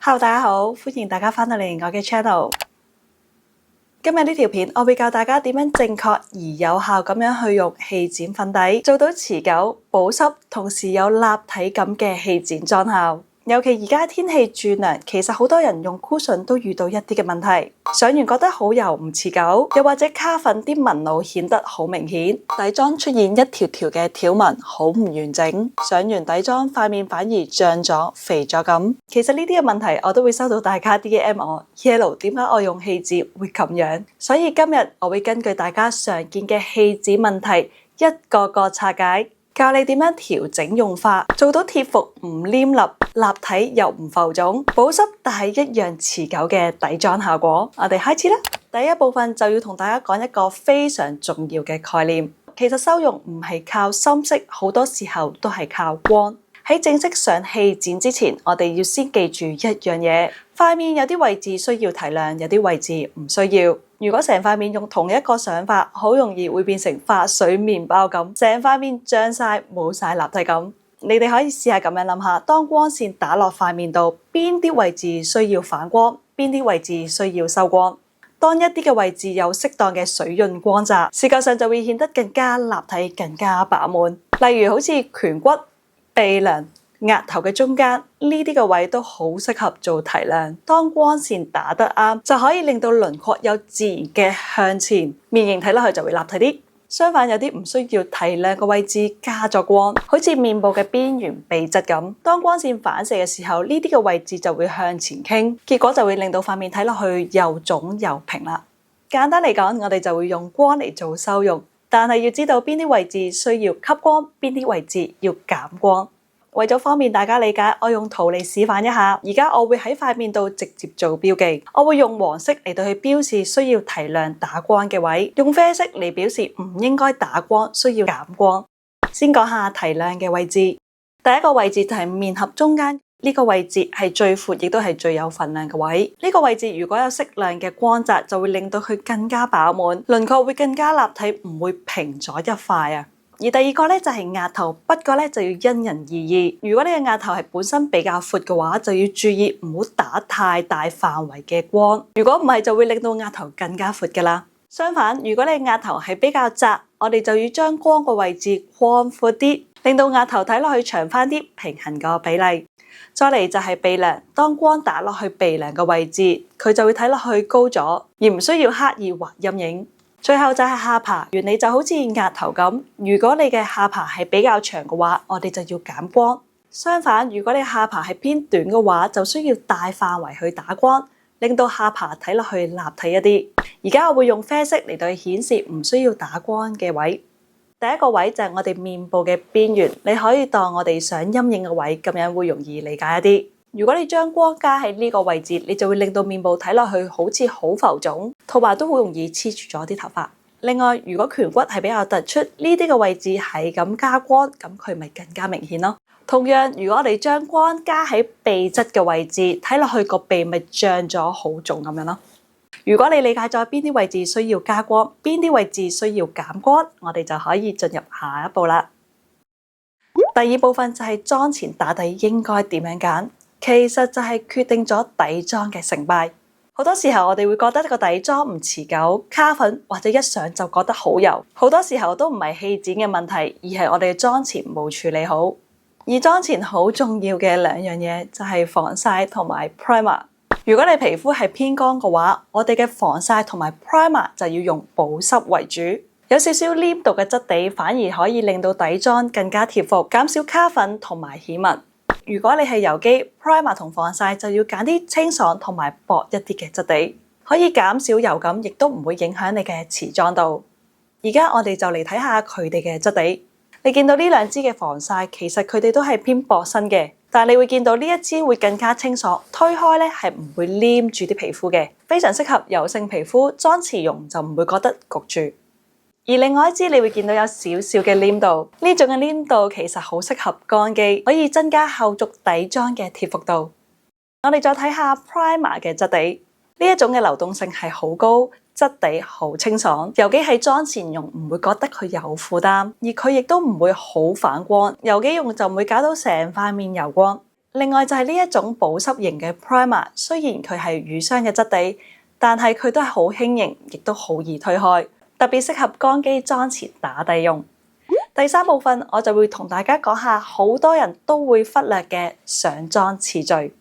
Hello，大家好，歡迎大家返到嚟我嘅 channel。今日呢條片我會教大家點樣正確而有效咁樣去用氣墊粉底，做到持久、保濕，同時有立體感嘅氣墊妝效。尤其而家天氣轉涼，其實好多人用 cushion 都遇到一啲嘅問題，上完覺得好油唔持久，又或者卡粉啲紋路顯得好明顯，底妝出現一條條嘅條紋，好唔完整。上完底妝塊面反而脹咗、肥咗咁。其實呢啲嘅問題我都會收到大家 DM 我 Yellow， 點解我用氣墊會咁樣？所以今日我會根據大家常見嘅氣墊問題，一個個拆解。教你點樣調整用法，做到貼服唔黏立，立體又唔浮腫，保濕但係一樣持久嘅底妝效果。我哋開始啦！第一部分就要同大家講一個非常重要嘅概念。其實修容唔係靠深色，好多時候都係靠光。喺正式上氣墊之前，我哋要先記住一樣嘢：塊面有啲位置需要提亮，有啲位置唔需要。如果成塊面用同一個想法，好容易會變成發水麵包咁，成塊面脹晒，冇晒立體感。你哋可以試下咁樣諗下，當光線打落塊面度，邊啲位置需要反光，邊啲位置需要收光。當一啲嘅位置有適當嘅水潤光澤，視覺上就會顯得更加立體、更加飽滿。例如好似顴骨、鼻梁、額頭嘅中間呢啲嘅位都好適合做提亮。當光線打得啱，就可以令到輪廓有自然嘅向前，面型睇落去就會立體啲。相反，有啲唔需要提亮嘅位置加咗光，好似面部嘅邊緣、鼻側咁。當光線反射嘅時候，呢啲嘅位置就會向前傾，結果就會令到塊面睇落去又腫又平啦。簡單嚟講，我哋就會用光嚟做修容，但係要知道邊啲位置需要吸光，邊啲位置要減光。為咗方便大家理解，我用圖嚟示範一下。而家我會喺塊面度直接做標記，我會用黃色嚟到去標示需要提亮打光嘅位，用啡色嚟表示唔應該打光，需要減光。先講下提亮嘅位置，第一個位置就係面頰中間呢個位置係最闊，亦都係最有份量嘅位。呢個位置如果有適量嘅光澤，就會令到佢更加飽滿，輪廓會更加立體，唔會平咗一塊啊。而第二個咧就係額頭，不過咧就要因人而異。如果你嘅額頭係本身比較闊嘅話，就要注意唔好打太大範圍嘅光。如果唔係，就會令到額頭更加闊噶啦。相反，如果你額頭係比較窄，我哋就要將光個位置擴闊啲，令到額頭睇落去長翻啲，平衡個比例。再嚟就係鼻梁，當光打落去鼻梁嘅位置，佢就會睇落去高咗，而唔需要刻意畫陰影。最後就係下巴，原理就好似額頭咁。如果你嘅下巴係比較長嘅話，我哋就要減光。相反，如果你下巴係偏短嘅話，就需要大範圍去打光，令到下巴睇落去立體一啲。而家我會用啡色嚟到去顯示唔需要打光嘅位。第一個位就係我哋面部嘅邊緣，你可以當我哋想陰影嘅位，咁樣會容易理解一啲。如果你將光加喺呢個位置，你就會令到面部睇落去好似好浮腫，同埋都好容易黐住咗啲頭髮。另外，如果顴骨係比較突出，呢啲嘅位置係咁加光，咁佢咪更加明顯咯。同樣，如果我哋將光加喺鼻側嘅位置，睇落去個鼻咪脹咗好腫咁樣咯。如果你理解咗邊啲位置需要加光，邊啲位置需要減光，我哋就可以進入下一步啦。第二部分就係妝前打底應該點樣揀。其實就係決定咗底妝嘅成敗。好多時候我哋會覺得個底妝唔持久，卡粉或者一上就覺得好油。好多時候都唔係氣墊嘅問題，而係我哋嘅妝前冇處理好。而妝前好重要嘅兩樣嘢就係防曬同埋 primer。如果你皮膚係偏乾嘅話，我哋嘅防曬同埋 primer 就要用保濕為主。有少少黏度嘅質地反而可以令到底妝更加貼服，減少卡粉同埋顯紋。如果你係油肌 primer 同防曬就要揀啲清爽同埋薄一啲嘅質地，可以減少油感，亦都唔會影響你嘅持妝度。而家我哋就嚟睇下佢哋嘅質地。你見到呢兩支嘅防曬，其實佢哋都係偏薄身嘅，但係你會見到呢一支會更加清爽，推開咧係唔會黏住啲皮膚嘅，非常適合油性皮膚，妝前用就唔會覺得焗住。而另外一支你會見到有少少嘅黏度，呢種嘅黏度其實好適合乾肌，可以增加後續底妝嘅貼服度。我哋再睇下 primer 嘅質地，呢一種嘅流動性係好高，質地好清爽，油肌喺妝前用唔會覺得佢有負擔，而佢亦都唔會好反光，油肌用就唔會搞到成塊面油光。另外就係呢一種保濕型嘅 primer， 雖然佢係乳霜嘅質地，但係佢都係好輕盈，亦都好易推開，特別適合乾肌妝前打底用。第三部分我就會同大家講下好多人都會忽略嘅上妝次序。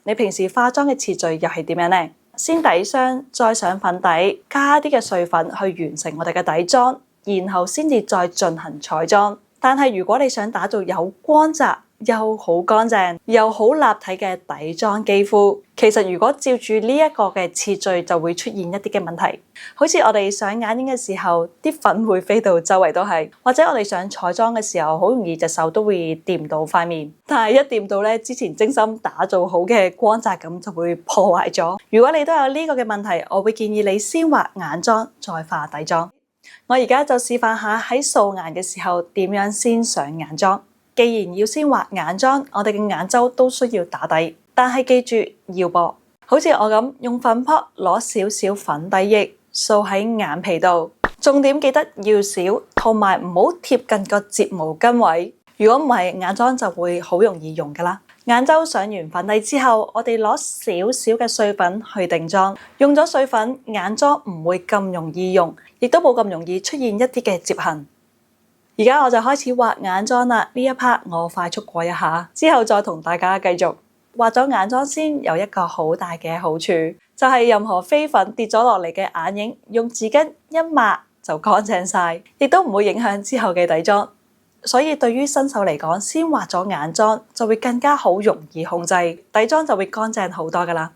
你平時化妝嘅次序又係點樣呢？先底霜，再上粉底，加啲嘅碎粉去完成我哋嘅底妝，然後先至再進行彩妝。但係如果你想打造有光澤又好乾淨又好立體嘅底妝肌膚，其實如果照住呢一個嘅次序，就會出現一啲嘅問題。好似我哋上眼影嘅時候，啲粉會飛到周圍都係，或者我哋上彩妝嘅時候，好容易隻手都會掂到塊面，但係一掂到咧，之前精心打造好嘅光澤感就會破壞咗。如果你都有呢個嘅問題，我會建議你先畫眼妝再化底妝。我而家就示範下喺素顏嘅時候點樣先上眼妝。既然要先畫眼妝，我哋嘅眼周都需要打底，但係記住要薄。好似我咁用粉撲攞少少粉底液掃喺眼皮度，重點記得要少，同埋唔好貼近個睫毛根位。如果唔係，眼妝就會好容易溶噶啦。眼周上完粉底之後，我哋攞少少嘅碎粉去定妝。用咗碎粉，眼妝唔會咁容易溶，亦都冇咁容易出現一啲嘅摺痕。而家我就開始畫眼妝啦，呢一 part 我快速過一下，之後再同大家繼續。畫咗眼妝先有一個好大嘅好處，就係任何飛粉跌咗落嚟嘅眼影，用紙巾一抹就乾淨晒，亦都唔會影響之後嘅底妝。所以對於新手嚟講，先畫咗眼妝就會更加好容易控制，底妝就會乾淨好多噶啦。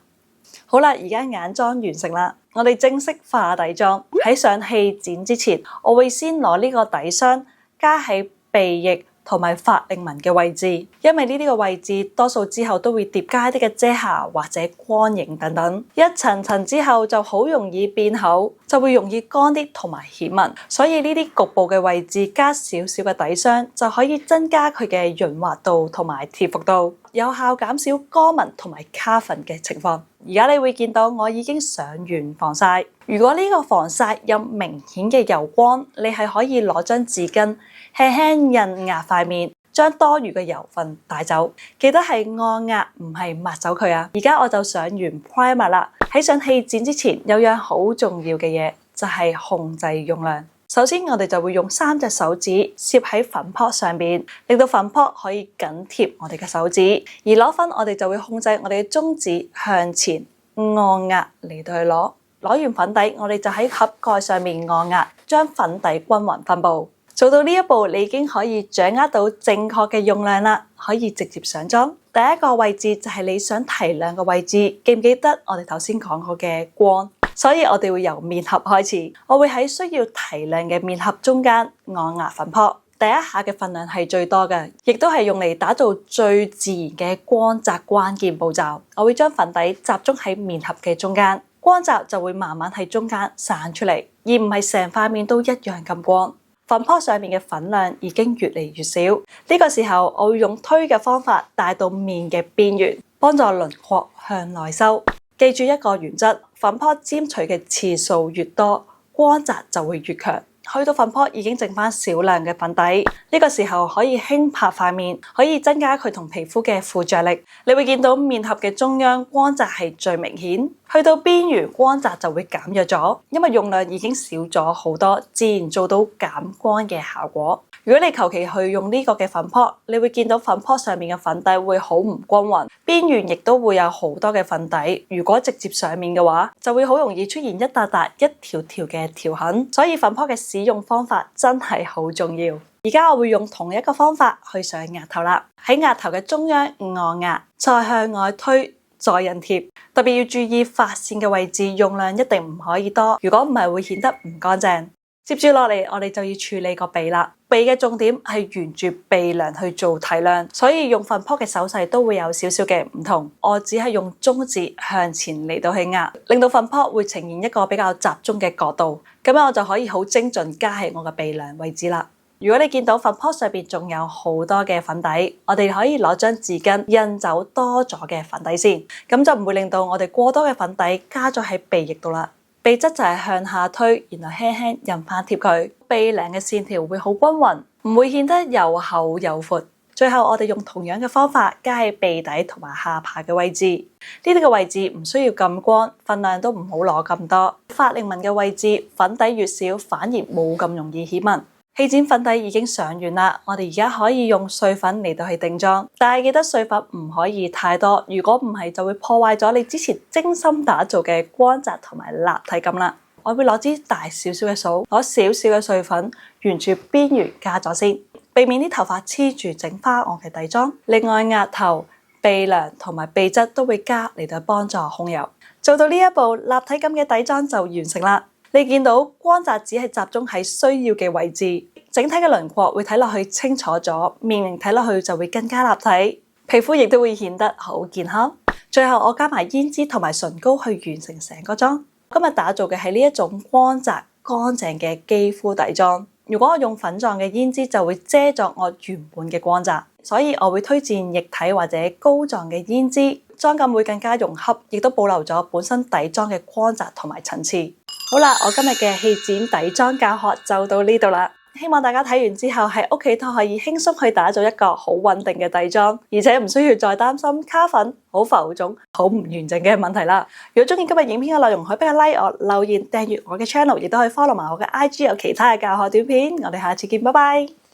好啦，而家眼妝完成啦，我哋正式化底妝。喺上氣墊之前，我會先攞呢個底霜加喺鼻翼同埋法令紋嘅位置，因為呢啲嘅位置多數之後都會疊加一啲嘅遮瑕或者光影等等，一層層之後就好容易變厚，就會容易乾啲同埋顯紋。所以呢啲局部嘅位置加少少嘅底霜就可以增加佢嘅潤滑度同埋貼服度，有效減少乾紋同埋卡粉嘅情況。而家你會見到我已經上完防曬。如果呢個防曬有明顯嘅油光，你係可以攞張紙巾輕輕印壓塊面，將多餘嘅油分帶走。記得係按壓，唔係抹走佢啊！而家我就上完 primer 啦。喺上氣墊之前，有樣好重要嘅嘢，就係控制用量。首先，我哋就會用3隻手指攝喺粉撲上邊，令到粉撲可以緊貼我哋嘅手指。而攞粉，我哋就會控制我哋嘅中指向前按壓嚟到去攞。攞完粉底，我哋就喺盒蓋上面按壓，將粉底均勻分佈。做到呢一步，你已經可以掌握到正確嘅用量啦，可以直接上妝。第一個位置就係你想提亮嘅位置，記唔記得我哋頭先講過嘅光？所以我哋會由面頰開始，我會喺需要提亮嘅面頰中間按壓粉撲。第一下嘅份量係最多嘅，亦都係用嚟打造最自然嘅光澤關鍵步驟。我會將粉底集中喺面頰嘅中間，光澤就會慢慢喺中間散出嚟，而唔係成塊面都一樣咁光。粉撲上面嘅粉量已經越嚟越少，呢個時候我會用推嘅方法帶到面嘅邊緣，幫助輪廓向內收。記住一個原則，粉撲沾取嘅次數越多，光澤就會越強。去到粉撲已經剩翻少量嘅粉底，呢個時候可以輕拍塊面，可以增加佢同皮膚嘅附着力。你會見到面頰嘅中央光澤係最明顯，去到邊緣光澤就會減弱咗，因為用量已經少咗好多，自然做到減光嘅效果。如果你求其去用呢個嘅粉撲，你會見到粉撲上面嘅粉底會好唔均勻，邊緣亦都會有好多嘅粉底。如果直接上面嘅話，就會好容易出現一笪笪、一條條嘅條痕。所以粉撲嘅使用方法真係好重要。而家我會用同一個方法去上額頭啦，喺額頭嘅中央按壓，再向外推，再印貼。特別要注意髮線嘅位置，用量一定唔可以多，如果唔係會顯得唔乾淨。接住落嚟，我哋就要處理個鼻啦。鼻嘅重點係沿住鼻梁去做提亮，所以用粉撲嘅手勢都會有少少嘅唔同。我只係用中指向前嚟到去壓，令到粉撲會呈現一個比較集中嘅角度，咁樣我就可以好精準加喺我嘅鼻梁位置啦。如果你見到粉撲上邊仲有好多嘅粉底，我哋可以攞張紙巾印走多咗嘅粉底先，咁就唔會令到我哋過多嘅粉底加咗喺鼻翼度啦。鼻側就係向下推，然後輕輕印翻貼佢，鼻梁嘅線條會好均勻，唔會顯得又厚又闊。最後我哋用同樣嘅方法加喺鼻底同埋下巴嘅位置，呢啲嘅位置唔需要咁光，份量都唔好攞咁多。法令紋嘅位置粉底越少，反而冇咁容易顯紋。氣展粉底已經上完啦，我哋而家可以用碎粉嚟到去定妝，但係記得碎粉唔可以太多，如果唔係就會破壞咗你之前精心打造嘅光澤同埋立體感啦。我會攞支大少少嘅掃，攞少少嘅碎粉沿住邊緣加咗先，避免啲頭髮黐住整花我嘅底妝。另外額頭、鼻梁同埋鼻側都會加嚟到幫助控油。做到呢一步，立體感嘅底妝就完成啦。你見到光澤只係集中喺需要嘅位置，整體嘅輪廓會睇落去清楚咗，面型睇落去就會更加立體，皮膚亦都會顯得好健康。最後我加埋胭脂同埋唇膏去完成成個妝。今日打造嘅係呢一種光澤乾淨嘅肌膚底妝。如果我用粉狀嘅胭脂就會遮咗我原本嘅光澤，所以我會推薦液體或者膏狀嘅胭脂，妝感會更加融洽，亦都保留咗本身底妝嘅光澤同埋層次。好啦，我今日嘅氣展底妝教學就到呢度啦。希望大家睇完之後喺屋企都可以輕鬆去打造一個好穩定嘅底妝，而且唔需要再擔心卡粉、好浮腫、好唔完整嘅問題啦。如果中意今日影片嘅內容，可以俾個 like 我、留言、訂閱我嘅 channel，亦都可以 follow 埋我嘅IG，有其他嘅教學短片。我哋下次見，拜拜。